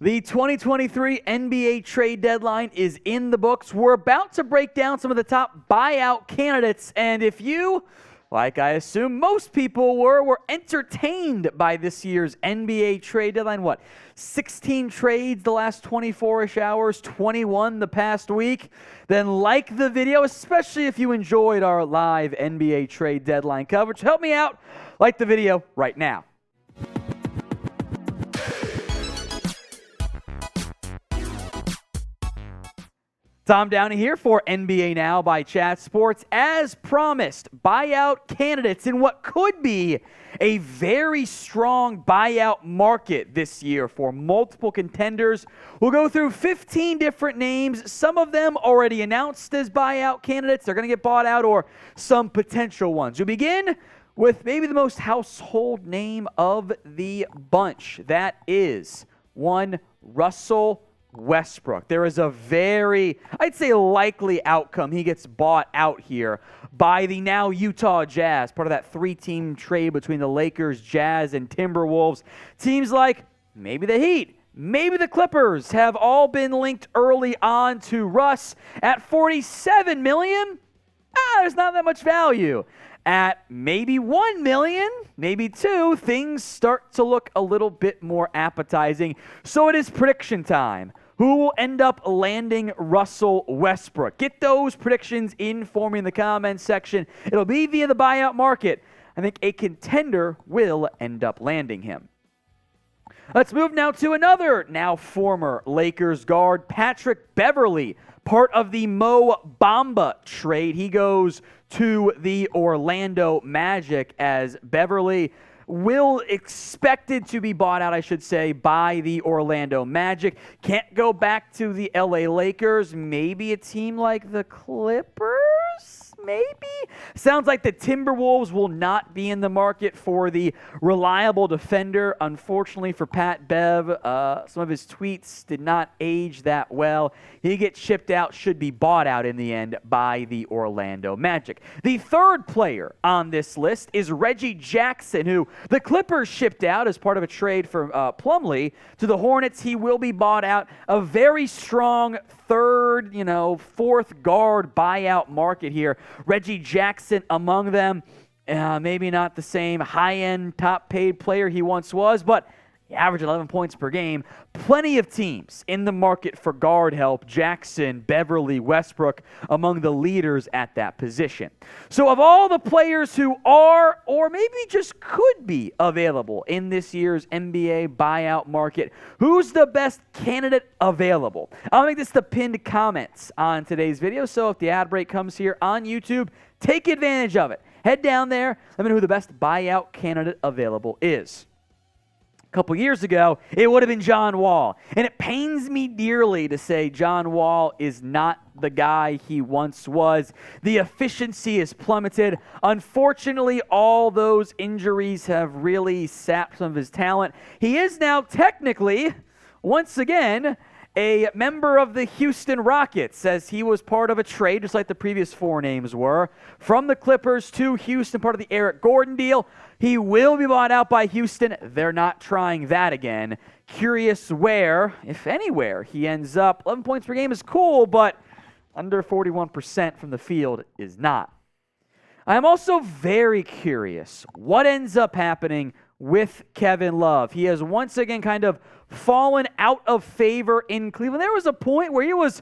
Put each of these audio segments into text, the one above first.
The 2023 NBA trade deadline is in the books. We're about to break down some of the top buyout candidates, and if you, like I assume most people were entertained by this year's NBA trade deadline. 16 trades the last 24-ish hours, 21 the past week. Then like the video, especially if you enjoyed our live NBA trade deadline coverage. Help me out, like the video right now. Tom Downey here for NBA Now by Chat Sports. As promised, buyout candidates in what could be a very strong buyout market this year for multiple contenders. We'll go through 15 different names, some of them already announced as buyout candidates. They're going to get bought out, or some potential ones. We'll begin with maybe the most household name of the bunch. That is one Russell Westbrook. There is a very, I'd say, likely outcome he gets bought out here by the now Utah Jazz, part of that three-team trade between the Lakers, Jazz, and Timberwolves. Teams like maybe the Heat, maybe the Clippers have all been linked early on to Russ. At $47 million, there's not that much value. At maybe $1 million, maybe $2 million, things start to look a little bit more appetizing. So it is prediction time. Who will end up landing Russell Westbrook? Get those predictions in for me in the comments section. It'll be via the buyout market. I think a contender will end up landing him. Let's move now to another now former Lakers guard, Patrick Beverley, part of the Mo Bamba trade. He goes to the Orlando Magic, as Beverley expected to be bought out, I should say, by the Orlando Magic. Can't go back to the LA Lakers. Maybe a team like the Clippers? Maybe? Sounds like the Timberwolves will not be in the market for the reliable defender. Unfortunately for Pat Bev, some of his tweets did not age that well. He gets shipped out, should be bought out in the end by the Orlando Magic. The third player on this list is Reggie Jackson, who the Clippers shipped out as part of a trade from Plumlee to the Hornets. He will be bought out. A very strong third, fourth guard buyout market here. Reggie Jackson among them. Maybe not the same high-end, top-paid player he once was, but he averaged 11 points per game. Plenty of teams in the market for guard help. Jackson, Beverley, Westbrook among the leaders at that position. So of all the players who are, or maybe just could be, available in this year's NBA buyout market, who's the best candidate available? I'll make this the pinned comments on today's video, so if the ad break comes here on YouTube, take advantage of it. Head down there, let me know who the best buyout candidate available is. A couple years ago, it would have been John Wall. And it pains me dearly to say John Wall is not the guy he once was. The efficiency has plummeted. Unfortunately, all those injuries have really sapped some of his talent. He is now technically, once again, a member of the Houston Rockets, as he was part of a trade, just like the previous four names were, from the Clippers to Houston, part of the Eric Gordon deal. He will be bought out by Houston. They're not trying that again. Curious where, if anywhere, he ends up. 11 points per game is cool, but under 41% from the field is not. I'm also very curious what ends up happening with Kevin Love. He has once again kind of fallen out of favor in Cleveland. There was a point where he was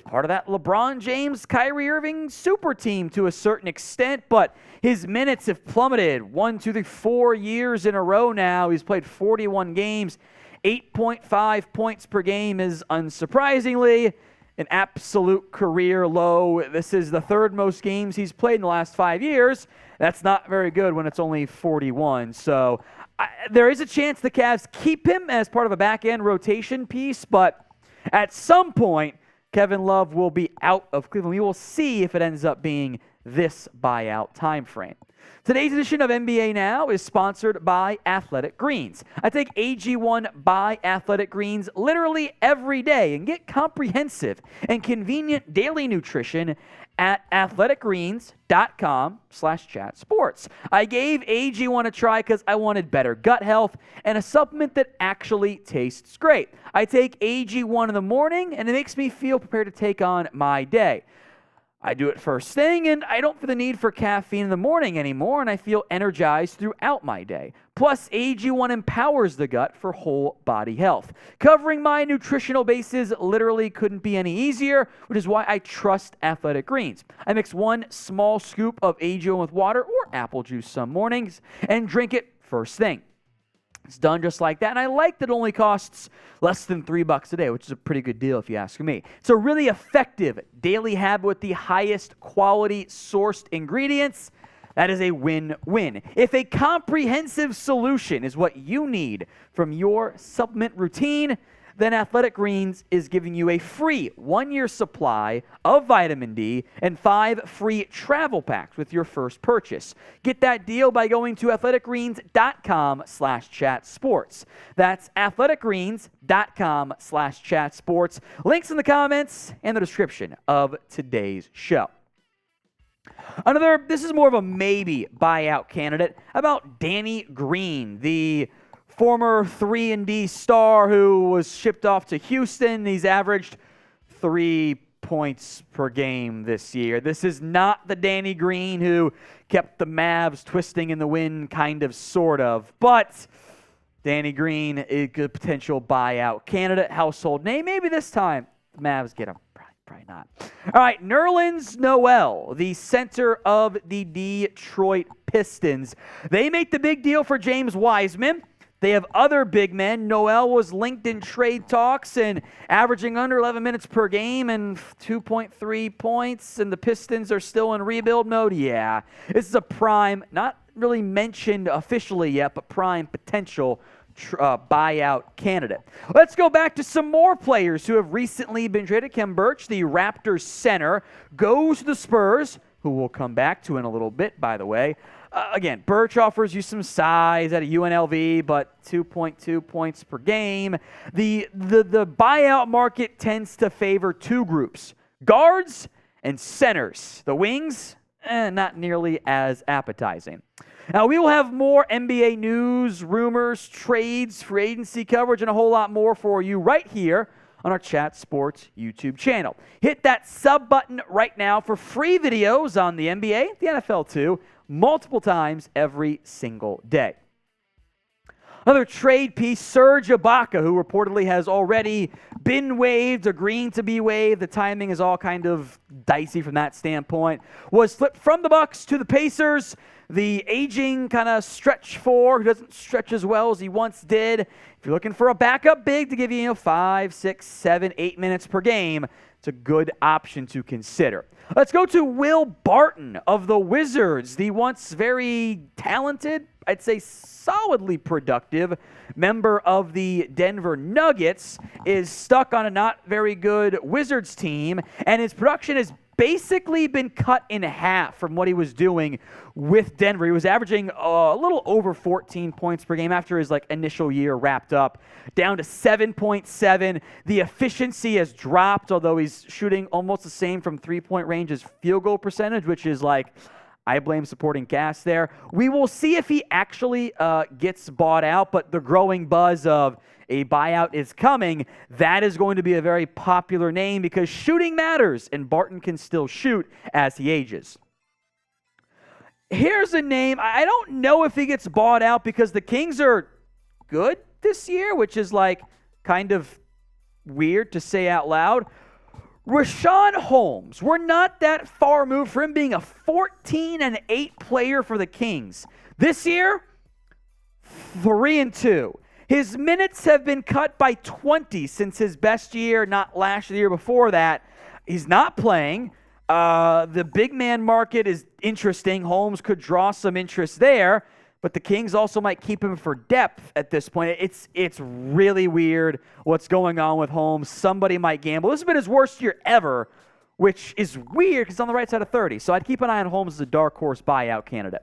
part of that LeBron James, Kyrie Irving super team to a certain extent, but his minutes have plummeted 4 years in a row now. He's played 41 games. 8.5 points per game is unsurprisingly an absolute career low. This is the third most games he's played in the last 5 years. That's not very good when it's only 41. So there is a chance the Cavs keep him as part of a back-end rotation piece, but at some point, Kevin Love will be out of Cleveland. We will see if it ends up being this buyout time frame. Today's edition of NBA Now is sponsored by Athletic Greens. I take AG1 by Athletic Greens literally every day and get comprehensive and convenient daily nutrition at athleticgreens.com/chatsports. I gave AG1 a try because I wanted better gut health and a supplement that actually tastes great. I take AG1 in the morning and it makes me feel prepared to take on my day. I do it first thing, and I don't feel the need for caffeine in the morning anymore, and I feel energized throughout my day. Plus, AG1 empowers the gut for whole body health. Covering my nutritional bases literally couldn't be any easier, which is why I trust Athletic Greens. I mix 1 small scoop of AG1 with water or apple juice some mornings and drink it first thing. It's done just like that, and I like that it only costs less than $3 a day, which is a pretty good deal if you ask me. It's a really effective daily habit with the highest quality sourced ingredients. That is a win-win. If a comprehensive solution is what you need from your supplement routine, then Athletic Greens is giving you a free 1-year supply of vitamin D and 5 free travel packs with your first purchase. Get that deal by going to athleticgreens.com/chatsports. That's athleticgreens.com/chatsports. Links in the comments and the description of today's show. This is more of a maybe buyout candidate. How about Danny Green, the former 3-and-D star who was shipped off to Houston? He's averaged 3 points per game this year. This is not the Danny Green who kept the Mavs twisting in the wind, kind of, sort of. But Danny Green is a good potential buyout candidate, household name. Maybe this time the Mavs get him. Probably not. All right, Nerlens Noel, the center of the Detroit Pistons. They make the big deal for James Wiseman. They have other big men. Noel was linked in trade talks and averaging under 11 minutes per game and 2.3 points, and the Pistons are still in rebuild mode. Yeah, this is a prime, not really mentioned officially yet, but prime potential buyout candidate. Let's go back to some more players who have recently been traded. Khem Birch, the Raptors center, goes to the Spurs, who we'll come back to in a little bit, by the way. Again, Birch offers you some size at a UNLV, but 2.2 points per game. The buyout market tends to favor 2 groups, guards and centers. The wings, not nearly as appetizing. Now, we will have more NBA news, rumors, trades, free agency coverage, and a whole lot more for you right here on our Chat Sports YouTube channel. Hit that sub button right now for free videos on the NBA, the NFL too, multiple times every single day. Another trade piece, Serge Ibaka, who reportedly has already been waived, agreeing to be waived. The timing is all kind of dicey from that standpoint. Was flipped from the Bucks to the Pacers. The aging kind of stretch 4 who doesn't stretch as well as he once did. If you're looking for a backup big to give you 5, 6, 7, 8 minutes per game, it's a good option to consider. Let's go to Will Barton of the Wizards, the once very talented, I'd say solidly productive member of the Denver Nuggets, is stuck on a not very good Wizards team, and his production has basically been cut in half from what he was doing with Denver. He was averaging a little over 14 points per game after his initial year wrapped up, down to 7.7. The efficiency has dropped, although he's shooting almost the same from three-point range as field goal percentage, which is I blame supporting cast there. We will see if he actually gets bought out, but the growing buzz of a buyout is coming. That is going to be a very popular name because shooting matters, and Barton can still shoot as he ages. Here's a name. I don't know if he gets bought out because the Kings are good this year, which is kind of weird to say out loud. Richaun Holmes, we're not that far removed from him being a 14-8 player for the Kings. This year, 3-2. His minutes have been cut by 20 since his best year, not last year, the year before that. He's not playing. The big man market is interesting. Holmes could draw some interest there, but the Kings also might keep him for depth at this point. It's really weird what's going on with Holmes. Somebody might gamble. This has been his worst year ever, which is weird because it's on the right side of 30. So I'd keep an eye on Holmes as a dark horse buyout candidate.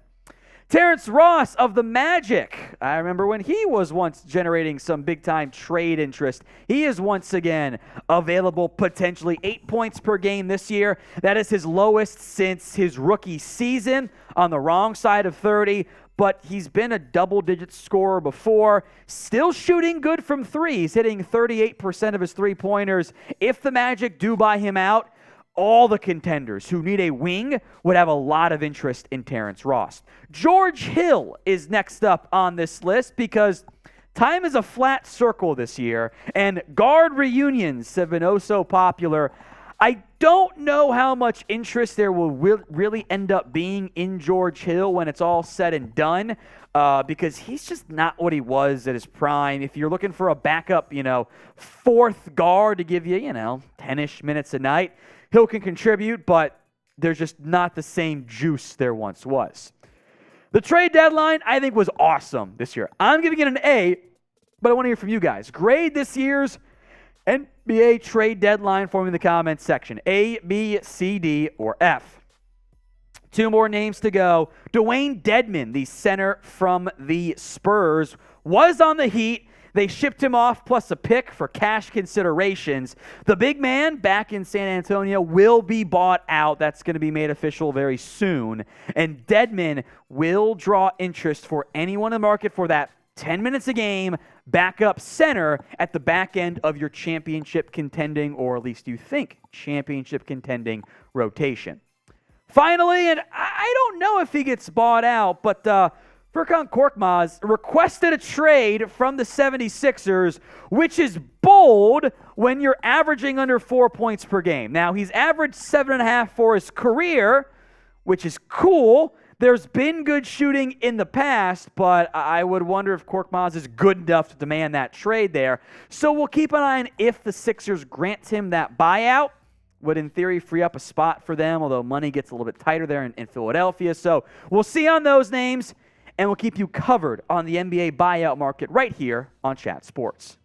Terrence Ross of the Magic. I remember when he was once generating some big-time trade interest. He is once again available, potentially 8 points per game this year. That is his lowest since his rookie season, on the wrong side of 30, but he's been a double-digit scorer before. Still shooting good from three. He's hitting 38% of his three-pointers. If the Magic do buy him out, all the contenders who need a wing would have a lot of interest in Terrence Ross. George Hill is next up on this list because time is a flat circle this year, and guard reunions have been oh so popular. I don't know how much interest there will really end up being in George Hill when it's all said and done, because he's just not what he was at his prime. If you're looking for a backup, fourth guard to give you, 10-ish minutes a night, Hill can contribute, but there's just not the same juice there once was. The trade deadline, I think, was awesome this year. I'm giving it an A, but I want to hear from you guys. Grade this year's NBA trade deadline for me in the comments section. A, B, C, D, or F. Two more names to go. Dwayne Dedmon, the center from the Spurs, was on the Heat. They shipped him off plus a pick for cash considerations. The big man back in San Antonio will be bought out. That's going to be made official very soon. And Dedmon will draw interest for anyone in the market for that 10 minutes a game backup center at the back end of your championship contending, or at least you think championship contending rotation. Finally, and I don't know if he gets bought out, but Furkan Korkmaz requested a trade from the 76ers, which is bold when you're averaging under 4 points per game. Now, he's averaged 7.5 for his career, which is cool. There's been good shooting in the past, but I would wonder if Korkmaz is good enough to demand that trade there. So we'll keep an eye on if the Sixers grant him that buyout. Would, in theory, free up a spot for them, although money gets a little bit tighter there in Philadelphia. So we'll see on those names, and we'll keep you covered on the NBA buyout market right here on Chat Sports.